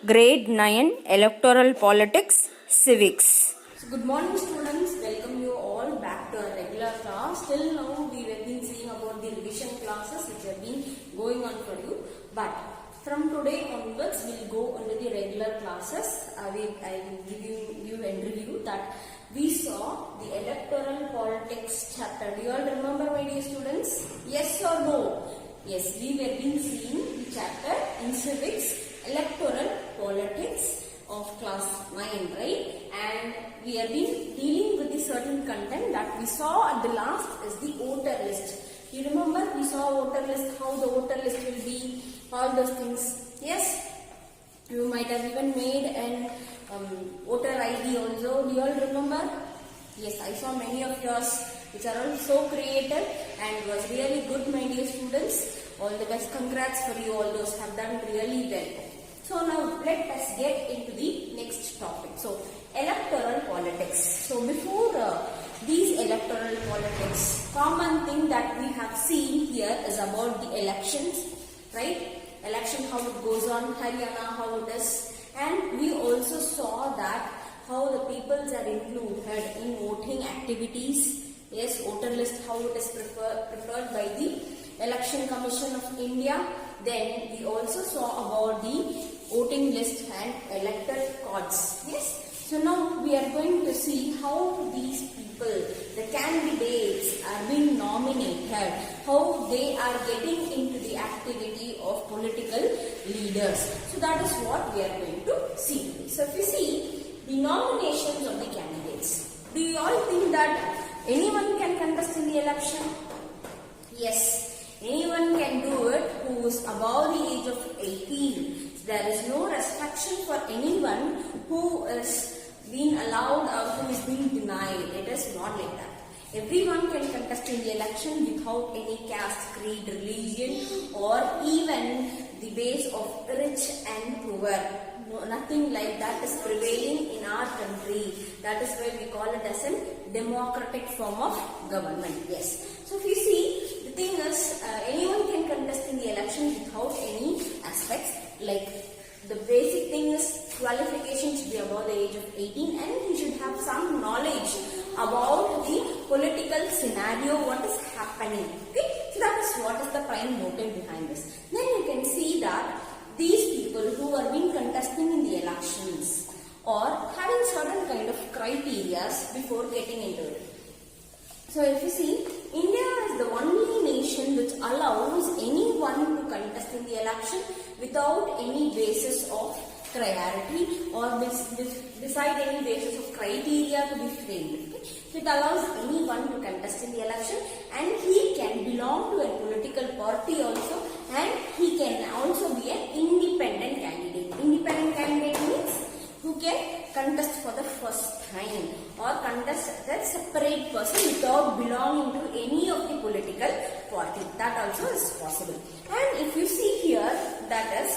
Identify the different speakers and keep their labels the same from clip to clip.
Speaker 1: Grade 9 Electoral Politics Civics.
Speaker 2: So good morning students, welcome you all back to our regular class. Till now we have been seeing about the revision classes which have been going on for you. But from today onwards we will go into the regular classes. I will give you and review that we saw the electoral politics chapter. Do you all remember, my dear students? Yes or no? Yes, we have been seeing the chapter in civics, electoral politics of class 9, right? And we have been dealing with the certain content that we saw at the last is the voter list. You remember we saw voter list, how the voter list will be, all those things. Yes? You might have even made an voter ID also. Do you all remember? Yes, I saw many of yours which are all so creative and was really good, my dear students. All the best. Congrats for you. All those have done really well. So now let us get into the next topic. So electoral politics. So before these electoral politics, common thing that we have seen here is about the elections, right? Election, how it goes on, Haryana, how it is. And we also saw that how the peoples are included in voting activities. Yes, voter list, how it is preferred by the Election Commission of India. Then we also saw about the voting list and electoral cards. Yes. So now we are going to see how these people, the candidates are being nominated, how they are getting into the activity of political leaders. So that is what we are going to see. So if you see the nominations of the candidates, do you all think that anyone can contest in the election? Yes. Anyone can do it who is above the age of 18. There is no restriction for anyone who is being allowed or who is being denied. It is not like that. Everyone can contest in the election without any caste, creed, religion or even the base of rich and poor. No, nothing like that is prevailing in our country. That is why we call it as a democratic form of government. Yes. So if you see, the thing is, anyone can contest in the election without any aspects. Like the basic thing is qualification should be above the age of 18 and he should have some knowledge about the political scenario, what is happening. Okay, so that is what is the prime motive behind this. Then you can see that these people who are being contesting in the elections or having certain kind of criteria before getting into it. So if you see, India is the only nation which allows anyone to contest in the election without any basis of priority or beside any basis of criteria to be framed. Okay? So it allows anyone to contest in the election and he can belong to a political party also and he can also be an independent candidate. Independent candidate means who can contest for the first time or contest as a separate person without belonging to any of the political party. That also is possible. And if you see here, that is,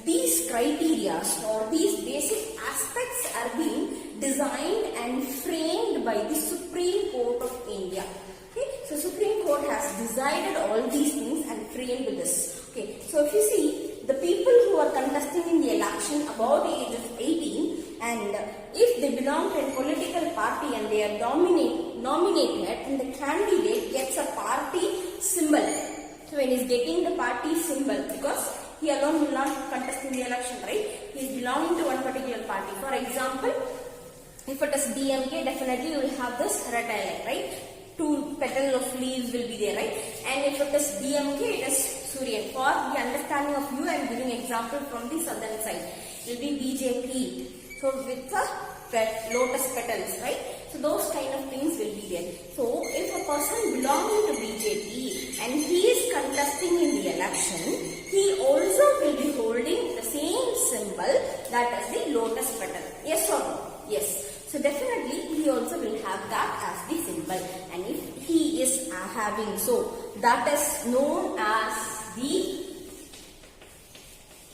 Speaker 2: these criteria or these basic aspects are being designed and framed by the Supreme Court of India. Okay, so Supreme Court has decided all these things and framed this. Okay, so if you see, the people who are contesting in the election above the age of 18 and if they belong to a political party and they are nominated and the candidate gets a party symbol. So when he is getting the party symbol, because he alone will not contest in the election, right? He is belonging to one particular party. For example, if it is DMK, definitely you will have this red highlight, right? 2 petals of leaves will be there, right? And if it is DMK, it is Surya. For the understanding of you, I am giving example from the southern side. It will be BJP. So with the lotus petals, right? So those kind of things will be there. So if a person belonging to BJP and he is contesting in the election, he also will be holding the same symbol, that is the lotus petal. Yes or no? Yes. So definitely he also will have that as the symbol. And if he is having, so that is known as the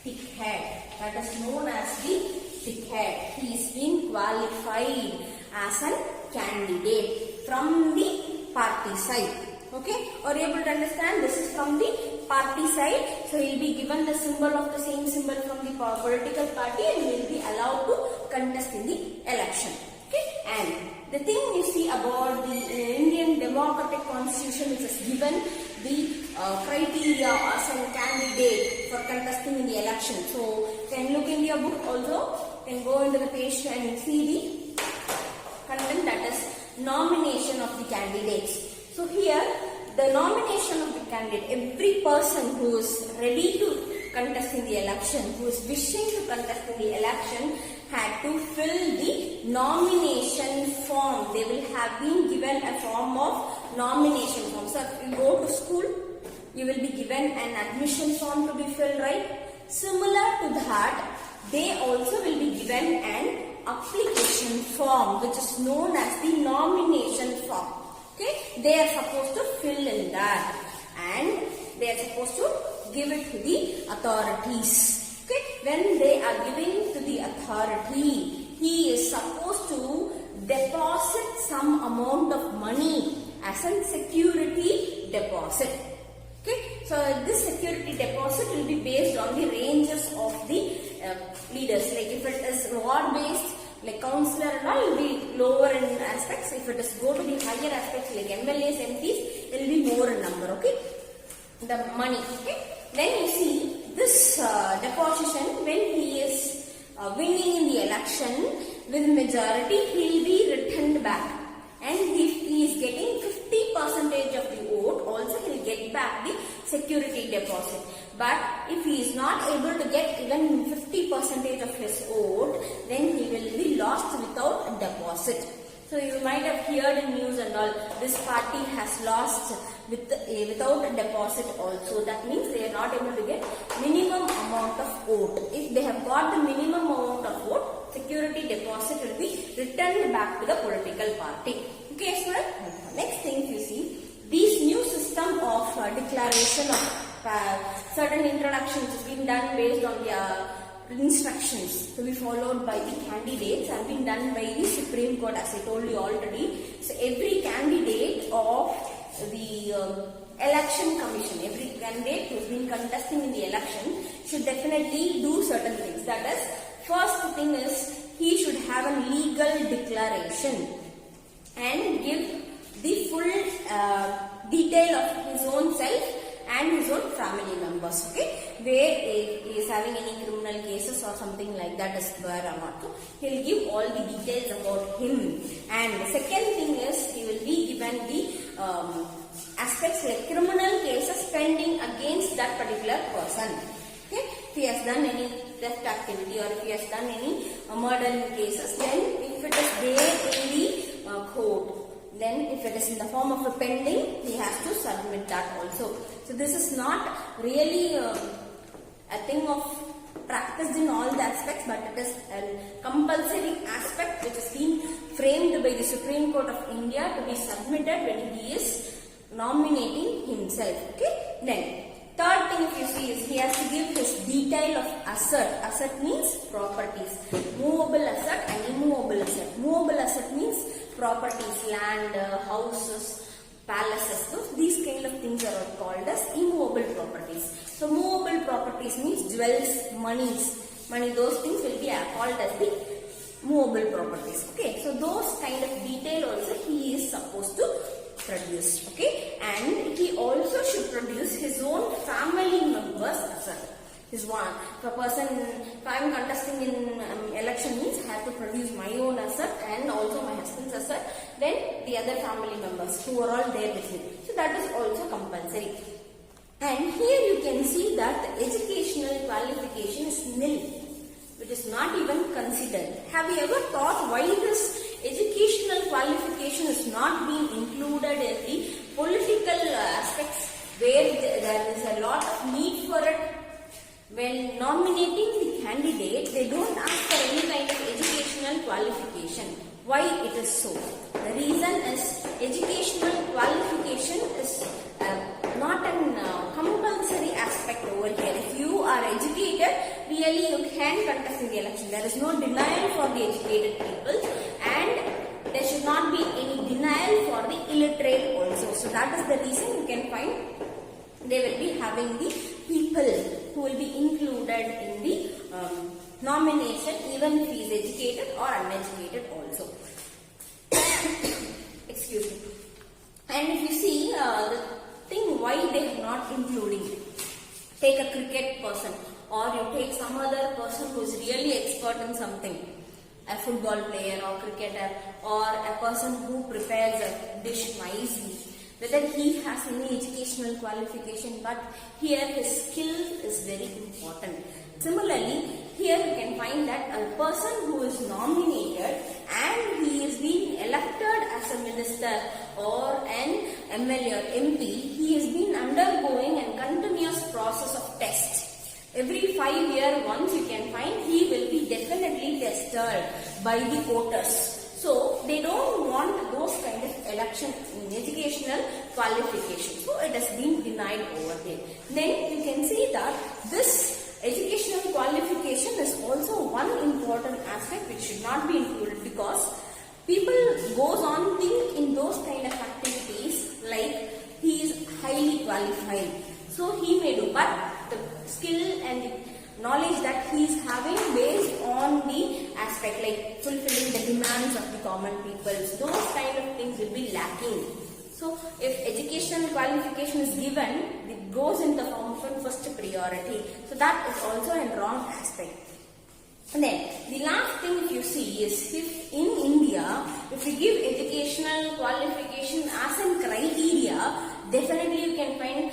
Speaker 2: ticket. That is known as the ticket. He is being qualified as a candidate from the party side. Okay, are you able to understand? This is from the party side. So he will be given the symbol of the same symbol from the political party and he will be allowed to contest in the election. Okay, and the thing you see about the Indian democratic constitution, which has given the criteria as a candidate for contesting in the election. So you can look in your book also, you can go into the page and see the content, that is nomination of the candidates. So here the nomination of the candidate, every person who is ready to contest in the election, who is wishing to contest in the election, had to fill the nomination form. They will have been given a form of nomination form. So if you go to school, you will be given an admission form to be filled, right? Similar to that, they also will be given an application form which is known as the nomination form. Okay, they are supposed to fill in that and they are supposed to give it to the authorities. Okay, when they are giving to the authority, he is supposed to deposit some amount of money as a security deposit. Okay, so this security deposit will be based on the ranges of the leaders. Like if it is ward based, like councillor and all, will be lower in aspects. If it is go to the higher aspects like MLAs, MPs, it will be more in number. Okay, the money. Okay, then you see this deposition, when he is winning in the election with majority, he will be returned back. And if he is getting 50% of the vote, also he will get back the security deposit. But if he is not able to get even 50% of his vote, then he will be lost without a deposit. So you might have heard in news and all, this party has lost without a deposit also. That means they are not able to get minimum amount of vote. If they have got the minimum amount of vote, security deposit will be returned back to the political party. Okay, sir. Next thing you see, this new system of declaration of certain introductions has been done based on their instructions to be followed by the candidates have been done by the Supreme Court, as I told you already. So every candidate of the election commission, every candidate who has been contesting in the election should definitely do certain things. That is, first thing is he should have a legal declaration and give the full detail of his own self and his own family members. Okay, where he is having any criminal cases or something like that is where or not. So he will give all the details about him. And the second thing is he will be given the aspects like criminal cases pending against that particular person. Okay, if he has done any theft activity or if he has done any murder cases, then if it is there in the court, then if it is in the form of a pending, he has to submit that also. So this is not really a thing of practiced in all the aspects, but it is a compulsory aspect which has been framed by the Supreme Court of India to be submitted when he is nominating himself. Okay, then third thing if you see is he has to give his detail of asset. Asset means properties. Movable asset and immovable asset. Movable asset means properties, land, houses, palaces. So these kind of things are called as immovable properties. So movable properties means jewels, money, those things will be called as the movable properties. Okay, so those kind of detail also he is supposed to produce. Okay, and he also should produce his own family members asset. His one. If a person, if I am contesting in election means I have to produce my own asset and also my husband's asset, then the other family members who are all there with me. So that is also compulsory. And here you can see that the educational qualification is nil, which is not even considered. Have you ever thought why this educational qualification is not being included in the political aspects where there is a lot of need for it? When nominating the candidate, they don't ask for any kind of educational qualification. Why it is so? The reason is educational qualification is not a compulsory aspect over here. If you are educated, really you can contest in the election. There is no denial for the educated people and there should not be any denial for the illiterate also. So that is the reason you can find they will be having the people who will be included in the nomination, even if he is educated or uneducated also. Excuse me. And if you see the thing why they are not including, take a cricket person or you take some other person who is really expert in something, a football player or cricketer or a person who prepares a dish nicely, whether he has any educational qualification, but here his skill is very important. Similarly, here you can find that a person who is nominated and he is being elected as a minister or an MLA or MP, he has been undergoing a continuous process of test. Every 5 years once you can find he will be definitely tested by the voters. So they don't want those kind of election in educational qualification. So it has been denied over there. Then you can see that this educational qualification is also one important aspect which should not be included, because people goes on think in those kind of activities like he is highly qualified, so he may do, but the skill and the knowledge that he is having based on the aspect like fulfilling the demands of the common people, those kind of things will be lacking. So if educational qualification is given, it goes in the form of first priority. So that is also a wrong aspect. And then the last thing if you see is, if in India, if we give educational qualification as a criteria, definitely you can find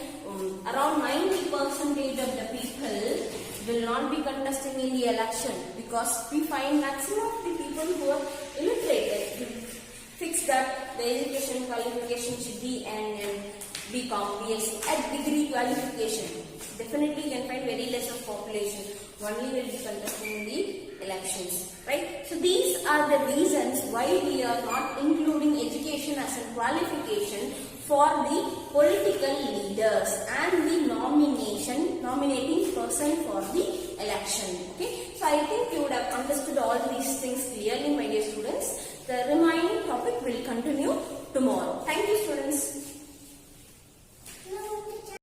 Speaker 2: around 90% of the people will not be contesting in the election, because we find maximum of the people who are illiterate. Fix that the education qualification should be an BCom, BSc, at degree qualification. Definitely you can find very less of population only will be contesting the elections, right? So these are the reasons why we are not including education as a qualification for the political leaders and the nominating person for the election. Okay, so I think you would have understood all these things clearly, my dear students. The remaining topic will continue